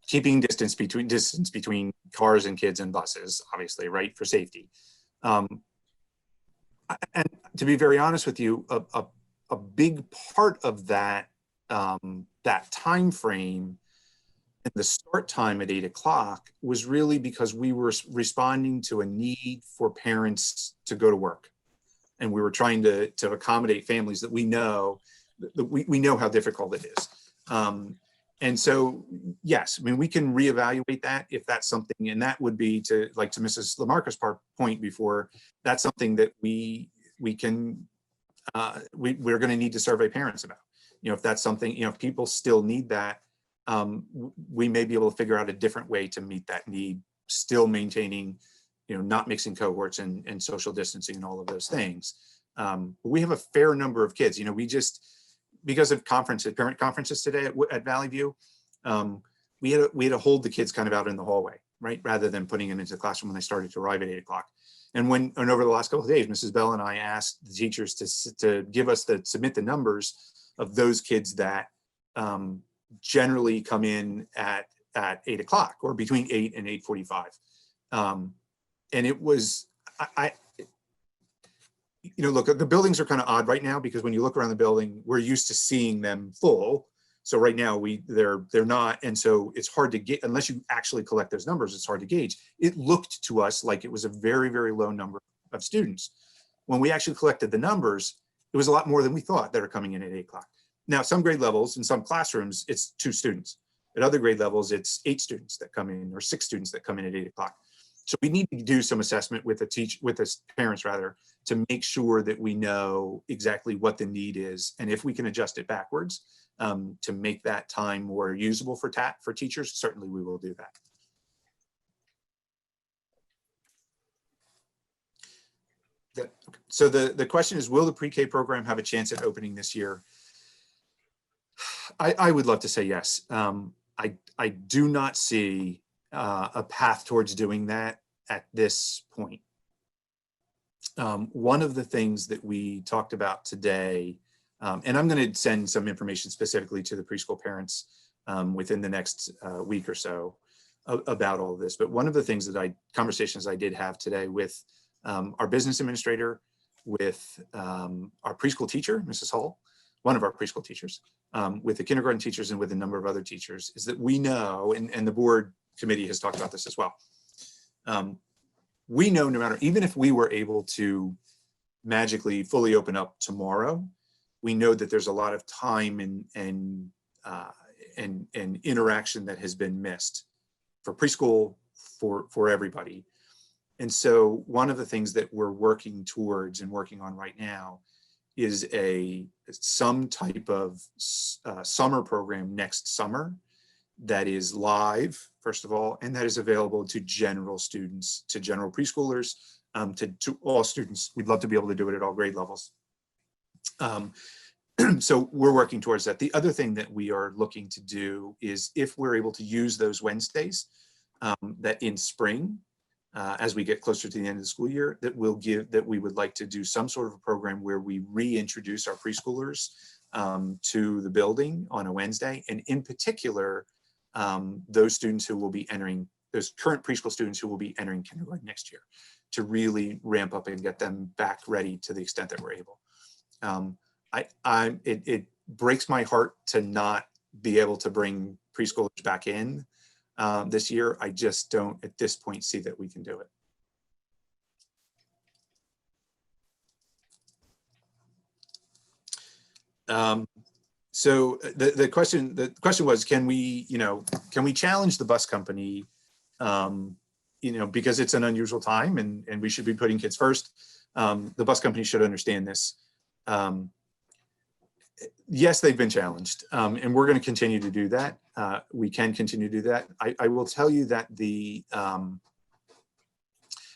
keeping distance between cars and kids and buses, obviously, right, for safety. And to be very honest with you, a big part of that that time frame and the start time at 8 o'clock was really because we were responding to a need for parents to go to work, and we were trying to accommodate families that we know how difficult it is. And so, yes, I mean, we can reevaluate that if that's something, and that would be to Mrs. Lamarca's point before, that's something that we're going to need to survey parents about. You know, if that's something, you know, if people still need that, we may be able to figure out a different way to meet that need, still maintaining, you know, not mixing cohorts and social distancing and all of those things. But we have a fair number of kids. You know, we just, because of parent conferences today at Valley View, we had to hold the kids kind of out in the hallway, right, rather than putting them into the classroom when they started to arrive at 8 o'clock. And over the last couple of days, Mrs. Bell and I asked the teachers to give us submit the numbers of those kids that generally come in at 8 o'clock or between 8 and 8:45. And it was, you know, look, the buildings are kind of odd right now because when you look around the building, we're used to seeing them full. So right now they're not. And so it's hard to get, unless you actually collect those numbers, it's hard to gauge. It looked to us like it was a very, very low number of students. When we actually collected the numbers, it was a lot more than we thought that are coming in at 8 o'clock. Now, some grade levels, in some classrooms, it's 2 students. At other grade levels, it's 8 students that come in or 6 students that come in at 8 o'clock. So we need to do some assessment with the parents rather, to make sure that we know exactly what the need is. And if we can adjust it backwards to make that time more usable for teachers, certainly we will do that. So the question is, will the pre-K program have a chance at opening this year? I would love to say yes. I do not see a path towards doing that at this point. One of the things that we talked about today, and I'm going to send some information specifically to the preschool parents within the next week or so about all of this, but one of the things conversations I did have today with our business administrator, with our preschool teacher, Mrs. Hull, one of our preschool teachers, with the kindergarten teachers and with a number of other teachers, is that we know, and the board committee has talked about this as well, we know no matter, even if we were able to magically fully open up tomorrow, we know that there's a lot of time and interaction that has been missed for preschool, for everybody. And so one of the things that we're working towards and working on right now is some type of summer program next summer that is live, first of all, and that is available to general students, to general preschoolers, to all students. We'd love to be able to do it at all grade levels. So we're working towards that. The other thing that we are looking to do is, if we're able to use those Wednesdays, that in spring, as we get closer to the end of the school year, that we would like to do some sort of a program where we reintroduce our preschoolers to the building on a Wednesday. And in particular, those students who will be entering, those current preschool students who will be entering kindergarten next year, to really ramp up and get them back ready to the extent that we're able. It breaks my heart to not be able to bring preschoolers back in this year. I just don't at this point see that we can do it. So the question was, can we challenge the bus company, because it's an unusual time and we should be putting kids first. The bus company should understand this. Yes, they've been challenged, and we're going to continue to do that. We can continue to do that. I will tell you that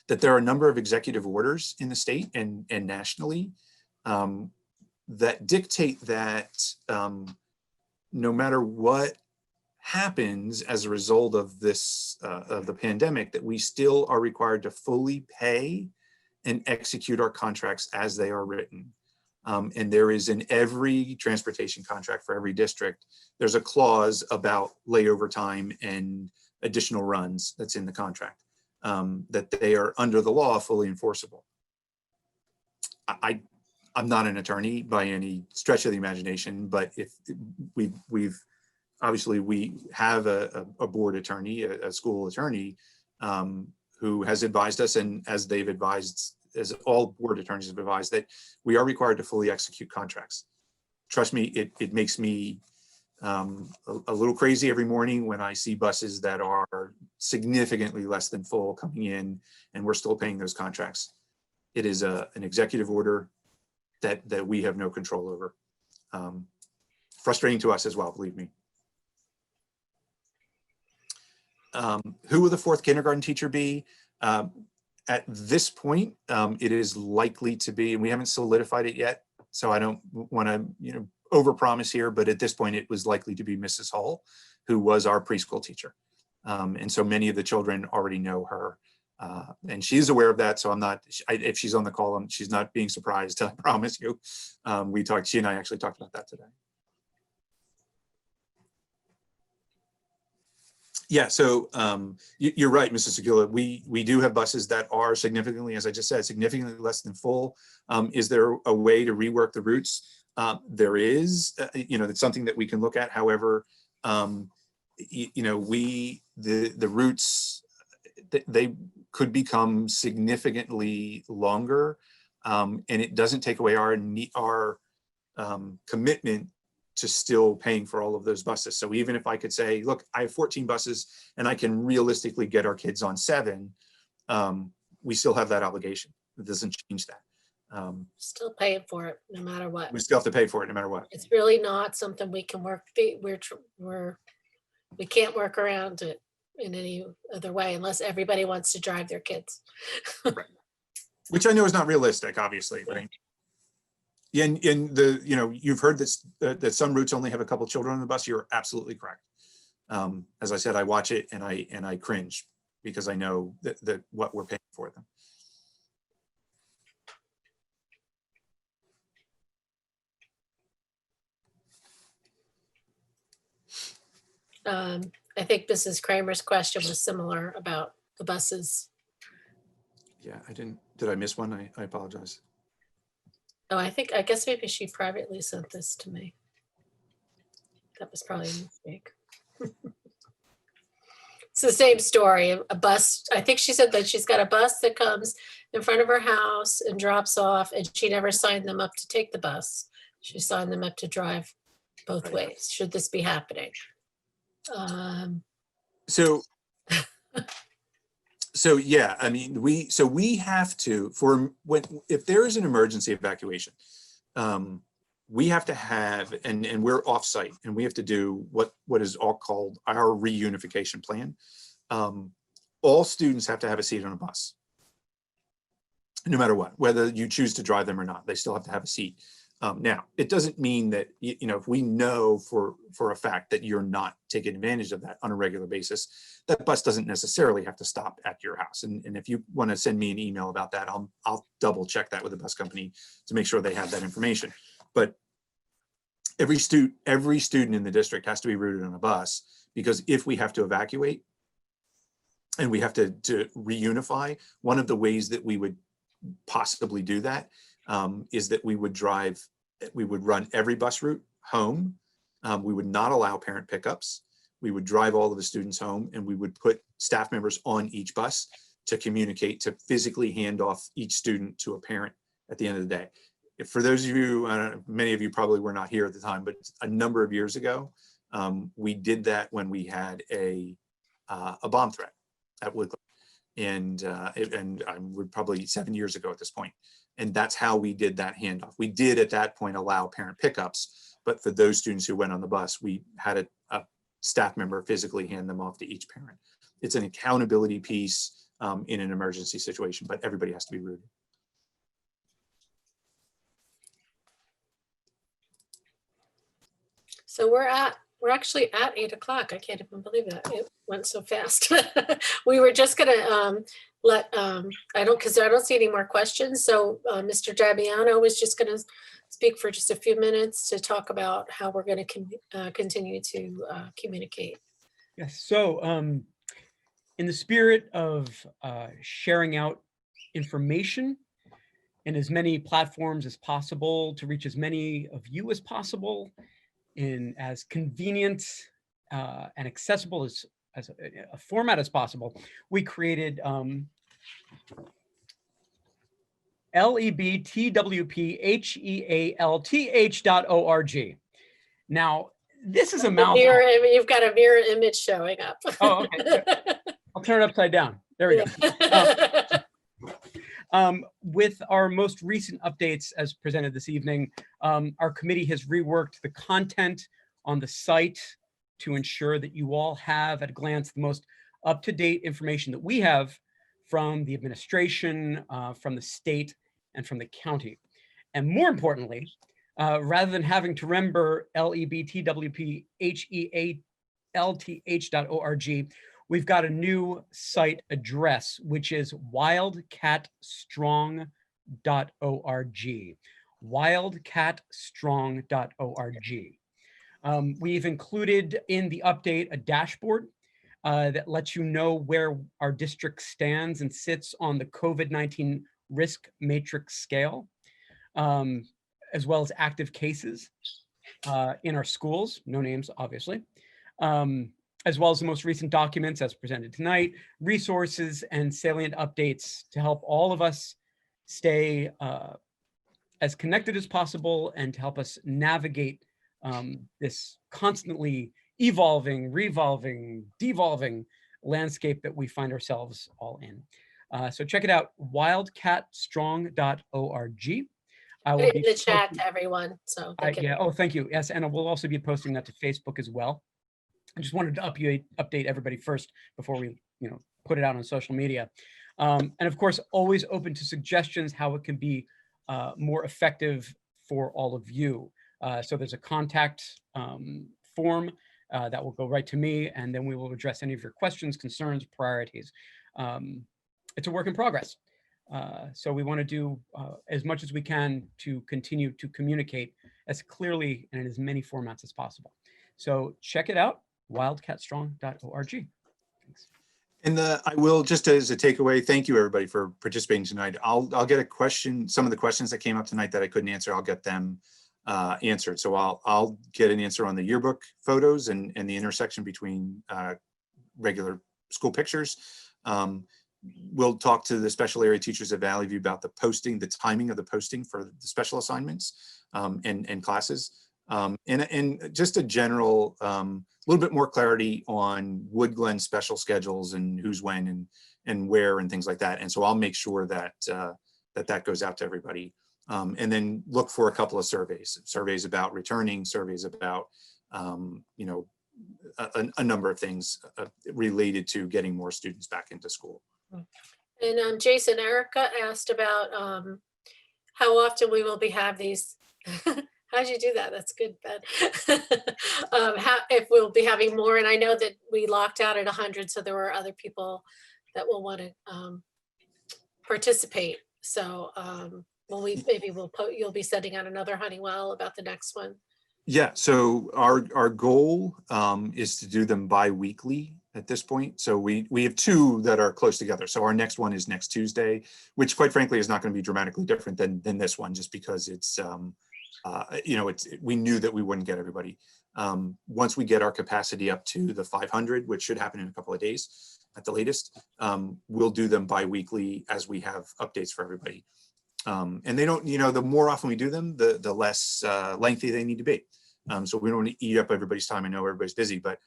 that there are a number of executive orders in the state and nationally that dictate that no matter what happens as a result of this of the pandemic, that we still are required to fully pay and execute our contracts as they are written. And there is, in every transportation contract for every district, there's a clause about layover time and additional runs that's in the contract, that they are under the law fully enforceable. I'm not an attorney by any stretch of the imagination, but if we have a board attorney, a school attorney, who has advised us, and as they've advised, as all board attorneys have advised, that we are required to fully execute contracts. Trust me, it makes me a little crazy every morning when I see buses that are significantly less than full coming in, and we're still paying those contracts. It is an executive order that we have no control over. Frustrating to us as well, believe me. Who will the fourth kindergarten teacher be? At this point, it is likely to be, and we haven't solidified it yet, so I don't want to overpromise here, but at this point it was likely to be Mrs. Hull, who was our preschool teacher. And so many of the children already know her, and she's aware of that, so I'm not, if she's on the call, she's not being surprised, I promise you. She and I actually talked about that today. Yeah, so you're right, Mrs. Segula. We do have buses that are significantly, as I just said, significantly less than full. Is there a way to rework the routes? There is, it's something that we can look at. However, the routes, they could become significantly longer, and it doesn't take away our commitment to still paying for all of those buses. So even if I could say, look, I have 14 buses and I can realistically get our kids on 7, we still have that obligation. It doesn't change that. Still paying for it no matter what. We still have to pay for it no matter what. It's really not something we can work. We can't work around it in any other way unless everybody wants to drive their kids. Right. Which I know is not realistic, obviously, right? Yeah, and you've heard that some routes only have a couple children on the bus. You're absolutely correct. As I said, I watch it and I cringe because I know that what we're paying for them. I think Mrs. Kramer's question was similar about the buses. Yeah, did I miss one? I apologize. Oh, I guess maybe she privately sent this to me. That was probably a mistake. It's the same story. A bus, I think she said that she's got a bus that comes in front of her house and drops off, and she never signed them up to take the bus. She signed them up to drive both ways, should this be happening. So yeah, I mean, we have to, if there is an emergency evacuation, we have to have, and we're offsite, and we have to do what is all called our reunification plan. All students have to have a seat on a bus, no matter what, whether you choose to drive them or not, they still have to have a seat. Now, it doesn't mean that, you know, if we know for a fact that you're not taking advantage of that on a regular basis, that bus doesn't necessarily have to stop at your house. And if you want to send me an email about that, I'll double check that with the bus company to make sure they have that information. But every student in the district has to be routed on a bus, because if we have to evacuate and we have to reunify, one of the ways that we would possibly do that is that we would run every bus route home. We would not allow parent pickups. We would drive all of the students home, and we would put staff members on each bus to communicate, to physically hand off each student to a parent at the end of the day. For those of you, many of you probably were not here at the time, but a number of years ago, we did that when we had a bomb threat at Woodland. And we're probably 7 years ago at this point. And that's how we did that handoff. We did at that point allow parent pickups, but for those students who went on the bus, we had a staff member physically hand them off to each parent. It's an accountability piece in an emergency situation, but everybody has to be routed. So we're actually at 8 o'clock. I can't even believe that. It went so fast. We were just gonna because I don't see any more questions. So Mr. Dabiano was just gonna speak for just a few minutes to talk about how we're gonna continue to communicate. Yes, so in the spirit of sharing out information in as many platforms as possible to reach as many of you as possible in as convenient and accessible as a format as possible, we created lebtwphealth.org. Now, this is a mouthful. You've got a mirror image showing up. Oh, okay. I'll turn it upside down. There we go. With our most recent updates as presented this evening, our committee has reworked the content on the site to ensure that you all have at a glance the most up-to-date information that we have from the administration, from the state, and from the county. And more importantly, rather than having to remember lebtwphealth.org, we've got a new site address, which is wildcatstrong.org. Wildcatstrong.org. We've included in the update a dashboard that lets you know where our district stands and sits on the COVID-19 risk matrix scale, as well as active cases in our schools, no names, obviously. As well as the most recent documents as presented tonight, resources and salient updates to help all of us stay as connected as possible and to help us navigate this constantly evolving, revolving, devolving landscape that we find ourselves all in. So check it out, wildcatstrong.org. I will Put it be in the chat to everyone. So yeah. Oh, thank you. Yes, and we'll also be posting that to Facebook as well. I just wanted to update everybody first before we, put it out on social media. And of course, always open to suggestions how it can be more effective for all of you. So there's a contact form that will go right to me, and then we will address any of your questions, concerns, priorities. It's a work in progress. So we want to do as much as we can to continue to communicate as clearly and in as many formats as possible. So check it out, wildcatstrong.org. Thanks. And I will, just as a takeaway, thank you everybody for participating tonight. I'll get a question, some of the questions that came up tonight that I couldn't answer, I'll get them answered. So I'll get an answer on the yearbook photos and the intersection between regular school pictures. We'll talk to the special area teachers at Valley View about the posting, the timing of the posting for the special assignments and classes. And just a general, little bit more clarity on Wood Glen special schedules and who's when and where and things like that. And so I'll make sure that that goes out to everybody. And then look for a couple of surveys about returning, surveys about, you know, a number of things related to getting more students back into school. And Jason, Erica asked about how often we will be have these. How'd you do that? That's good, Ben. If we'll be having more, and I know that we locked out at 100, so there were other people that will want to participate. So you'll be sending out another Honeywell about the next one. Yeah, so our goal is to do them bi-weekly at this point. So we have two that are close together. So our next one is next Tuesday, which quite frankly is not going to be dramatically different than this one, just because it's you know, we knew that we wouldn't get everybody. Once we get our capacity up to the 500, which should happen in a couple of days at the latest, we'll do them bi-weekly as we have updates for everybody. And they don't, you know, the more often we do them, the less lengthy they need to be. So we don't want to eat up everybody's time. I know everybody's busy, but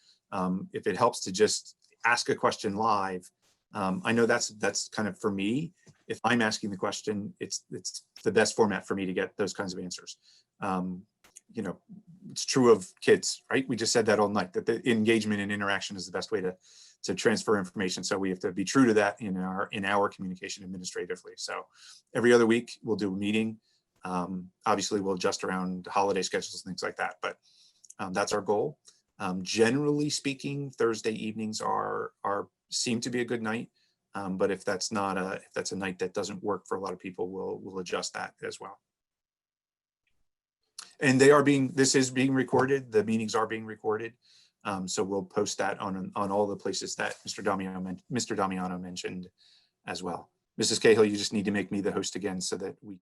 if it helps to just ask a question live, I know that's kind of, for me, if I'm asking the question, it's the best format for me to get those kinds of answers. You know, it's true of kids, right? We just said that all night, that the engagement and interaction is the best way to transfer information. So we have to be true to that in our communication administratively. So every other week we'll do a meeting. Obviously we'll adjust around holiday schedules and things like that, but that's our goal. Generally speaking, Thursday evenings seem to be a good night. But if that's a night that doesn't work for a lot of people, we'll adjust that as well. And this is being recorded. The meetings are being recorded. So we'll post that on all the places that Mr. Damiano mentioned as well. Mrs. Cahill, you just need to make me the host again so that we